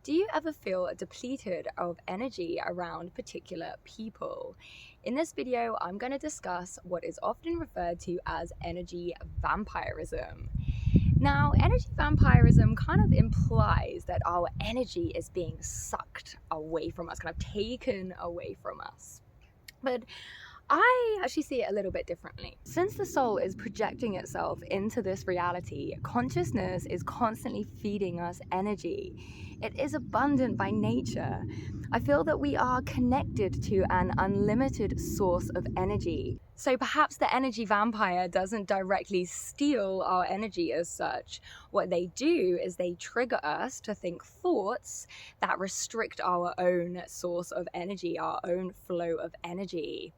Do you ever feel depleted of energy around particular people? In this video, I'm going to discuss what is often referred to as energy vampirism. Now, energy vampirism kind of implies that our energy is being sucked away from us, kind of taken away from us. But I actually see it a little bit differently. Since the soul is projecting itself into this reality, consciousness is constantly feeding us energy. It is abundant by nature. I feel that we are connected to an unlimited source of energy. So perhaps the energy vampire doesn't directly steal our energy as such. What they do is they trigger us to think thoughts that restrict our own source of energy, our own flow of energy.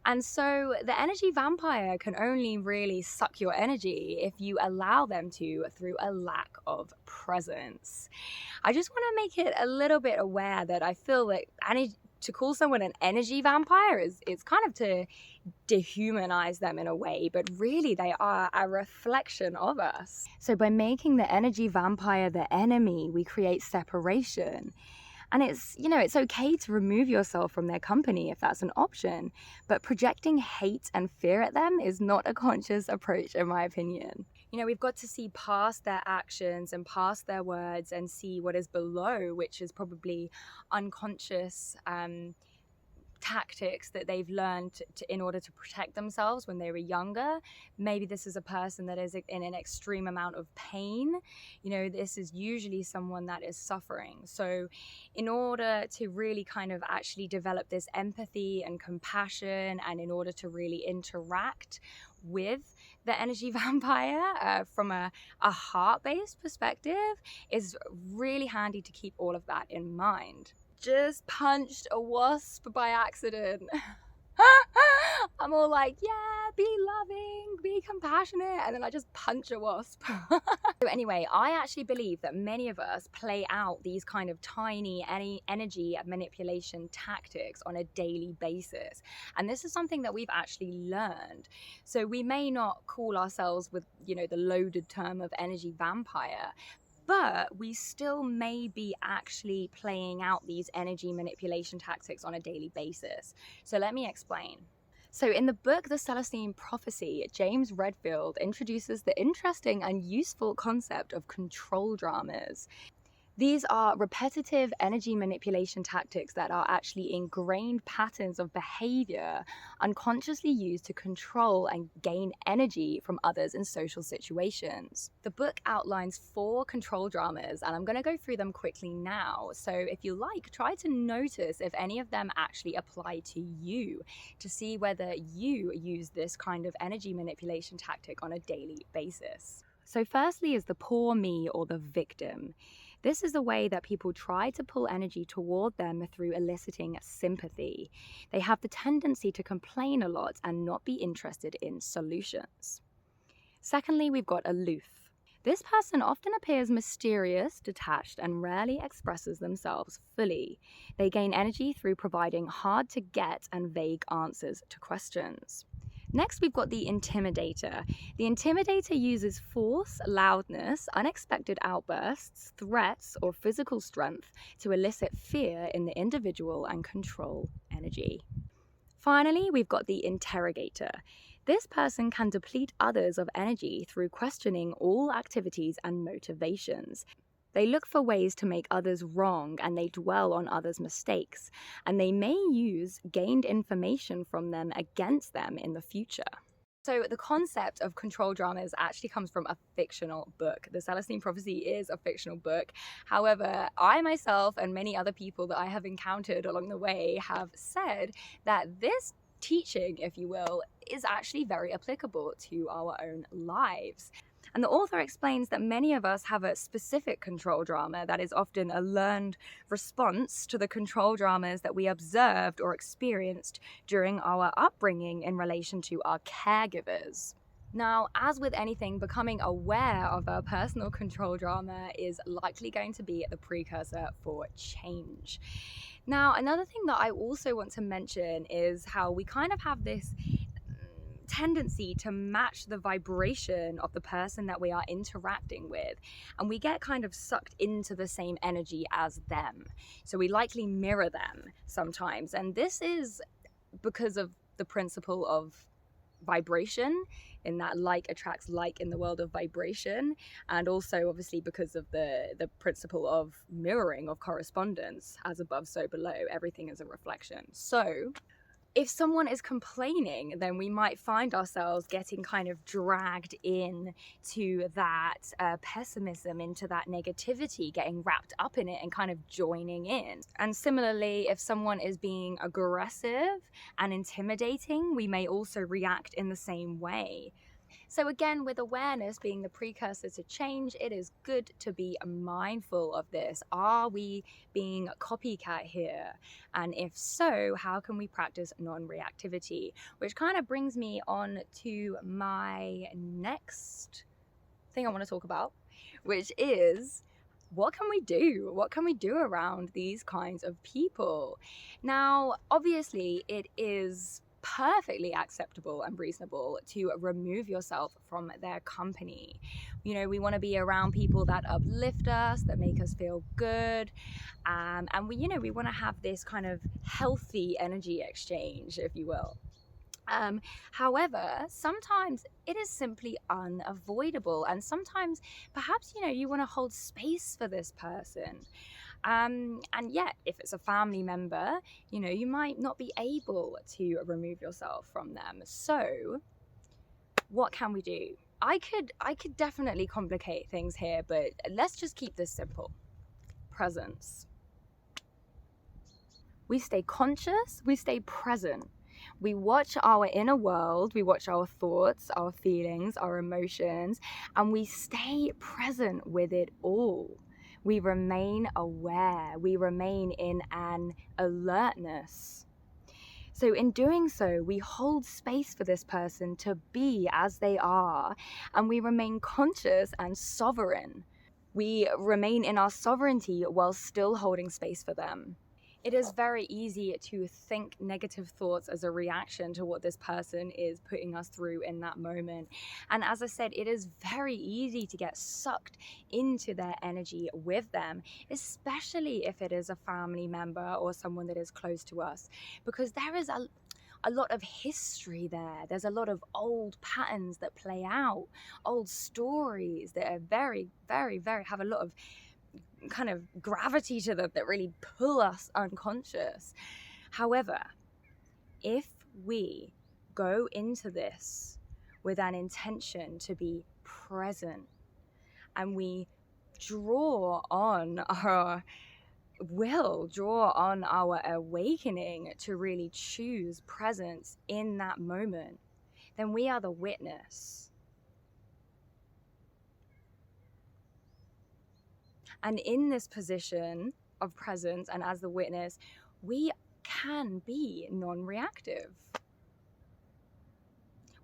And so the energy vampire can only really suck your energy if you allow them to through a lack of presence. I just want to make it a little bit aware that I feel that to call someone an energy vampire is kind of to dehumanize them in a way, but really they are a reflection of us. So by making the energy vampire the enemy, we create separation. And it's okay to remove yourself from their company if that's an option, but projecting hate and fear at them is not a conscious approach, in my opinion. We've got to see past their actions and past their words and see what is below, which is probably unconscious tactics that they've learned in order to protect themselves when they were younger. Maybe this is a person that is in an extreme amount of pain. This is usually someone that is suffering. So in order to really kind of actually develop this empathy and compassion, and in order to really interact with the energy vampire from a heart-based perspective, is really handy to keep all of that in mind. Just punched a wasp by accident. I'm all like, yeah, be loving, be compassionate, and then I just punch a wasp. So anyway, I actually believe that many of us play out these kind of tiny energy manipulation tactics on a daily basis. And this is something that we've actually learned. So we may not call ourselves with, the loaded term of energy vampire, but we still may be actually playing out these energy manipulation tactics on a daily basis. So let me explain. So in the book, The Celestine Prophecy, James Redfield introduces the interesting and useful concept of control dramas. These are repetitive energy manipulation tactics that are actually ingrained patterns of behavior unconsciously used to control and gain energy from others in social situations. The book outlines 4 control dramas, and I'm going to go through them quickly now. So if you like, try to notice if any of them actually apply to you, to see whether you use this kind of energy manipulation tactic on a daily basis. So firstly is the poor me, or the victim. This is a way that people try to pull energy toward them through eliciting sympathy. They have the tendency to complain a lot and not be interested in solutions. Secondly, we've got aloof. This person often appears mysterious, detached, and rarely expresses themselves fully. They gain energy through providing hard-to-get and vague answers to questions. Next, we've got the intimidator. The intimidator uses force, loudness, unexpected outbursts, threats, or physical strength to elicit fear in the individual and control energy. Finally, we've got the interrogator. This person can deplete others of energy through questioning all activities and motivations. They look for ways to make others wrong, and they dwell on others' mistakes, and they may use gained information from them against them in the future. So the concept of control dramas actually comes from a fictional book. The Celestine Prophecy is a fictional book. However, I myself and many other people that I have encountered along the way have said that this teaching, if you will, is actually very applicable to our own lives. And the author explains that many of us have a specific control drama that is often a learned response to the control dramas that we observed or experienced during our upbringing in relation to our caregivers. Now, as with anything, becoming aware of a personal control drama is likely going to be the precursor for change. Now, another thing that I also want to mention is how we kind of have this tendency to match the vibration of the person that we are interacting with, and we get kind of sucked into the same energy as them. So we likely mirror them sometimes, and this is because of the principle of vibration, in that like attracts like in the world of vibration, and also obviously because of the principle of mirroring, of correspondence, as above so below, everything is a reflection. So if someone is complaining, then we might find ourselves getting kind of dragged in to that pessimism, into that negativity, getting wrapped up in it and kind of joining in. And similarly, if someone is being aggressive and intimidating, we may also react in the same way. So again, with awareness being the precursor to change, it is good to be mindful of this. Are we being copycat here? And if so, how can we practice non-reactivity? Which kind of brings me on to my next thing I want to talk about, which is, what can we do? What can we do around these kinds of people? Now, obviously, it is perfectly acceptable and reasonable to remove yourself from their company. You know, we want to be around people that uplift us, that make us feel good, and we want to have this kind of healthy energy exchange, if you will. However, sometimes it is simply unavoidable, and sometimes perhaps you want to hold space for this person. And yet, if it's a family member, you might not be able to remove yourself from them. So what can we do? I could definitely complicate things here, but let's just keep this simple. Presence. We stay conscious, we stay present. We watch our inner world, we watch our thoughts, our feelings, our emotions, and we stay present with it all. We remain aware, we remain in an alertness. So in doing so, we hold space for this person to be as they are, and we remain conscious and sovereign. We remain in our sovereignty while still holding space for them. It is very easy to think negative thoughts as a reaction to what this person is putting us through in that moment. And as I said, it is very easy to get sucked into their energy with them, especially if it is a family member or someone that is close to us, because there is a lot of history there. There's a lot of old patterns that play out, old stories that are very, very, very, have a lot of kind of gravity to them that really pull us unconscious. However, if we go into this with an intention to be present, and we draw on our will, draw on our awakening to really choose presence in that moment, then we are the witness. And in this position of presence and as the witness, we can be non-reactive.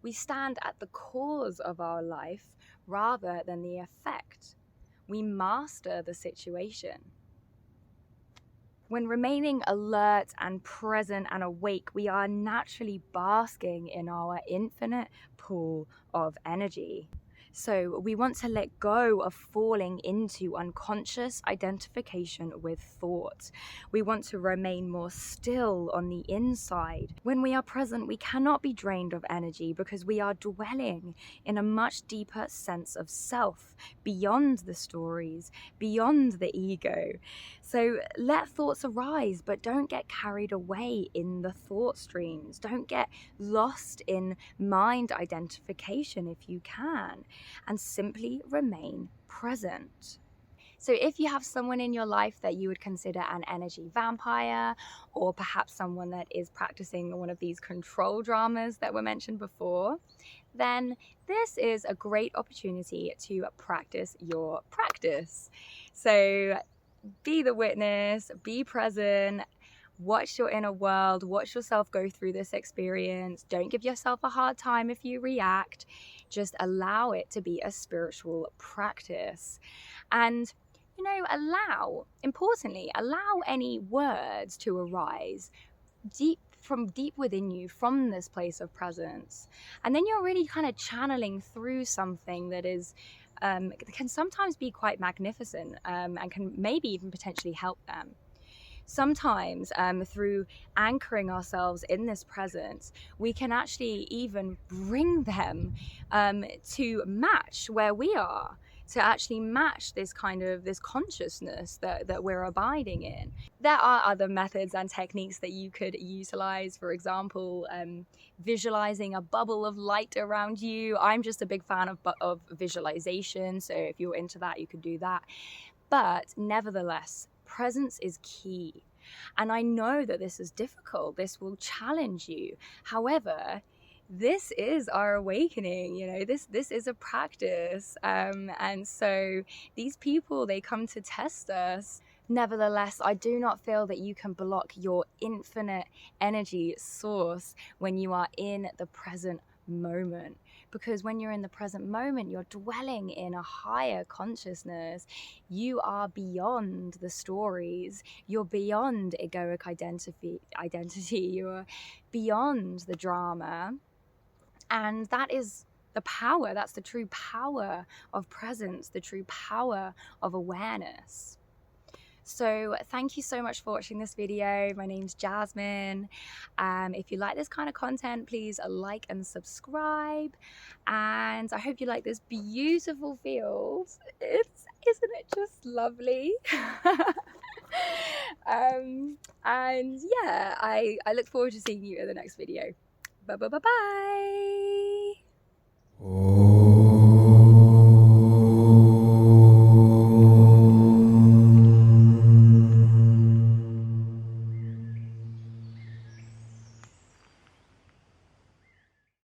We stand at the cause of our life rather than the effect. We master the situation. When remaining alert and present and awake, we are naturally basking in our infinite pool of energy. So we want to let go of falling into unconscious identification with thought. We want to remain more still on the inside. When we are present, we cannot be drained of energy because we are dwelling in a much deeper sense of self, beyond the stories, beyond the ego. So let thoughts arise, but don't get carried away in the thought streams. Don't get lost in mind identification if you can. And simply remain present. So if you have someone in your life that you would consider an energy vampire, or perhaps someone that is practicing one of these control dramas that were mentioned before, then this is a great opportunity to practice your practice. So be the witness, be present, watch your inner world, watch yourself go through this experience. Don't give yourself a hard time if you react. Just allow it to be a spiritual practice. And, importantly, allow any words to arise deep within you, from this place of presence. And then you're really kind of channeling through something that is can sometimes be quite magnificent, and can maybe even potentially help them. Sometimes through anchoring ourselves in this presence, we can actually even bring them to match where we are, to actually match this kind of this consciousness that we're abiding in. There are other methods and techniques that you could utilize. For example, visualizing a bubble of light around you. I'm just a big fan of visualization, so if you're into that, you could do that. But nevertheless, presence is key. And I know that this is difficult. This will challenge you. However, this is our awakening, this is a practice. And so these people, they come to test us. Nevertheless, I do not feel that you can block your infinite energy source when you are in the present moment. Because when you're in the present moment, you're dwelling in a higher consciousness. You are beyond the stories. You're beyond egoic identity. You're beyond the drama. And that is the power. That's the true power of presence, the true power of awareness. So thank you so much for watching this video. My name's Jasmine. If you like this kind of content, please like and subscribe. And I hope you like this beautiful field. Isn't it just lovely? And yeah, I look forward to seeing you in the next video. Bye.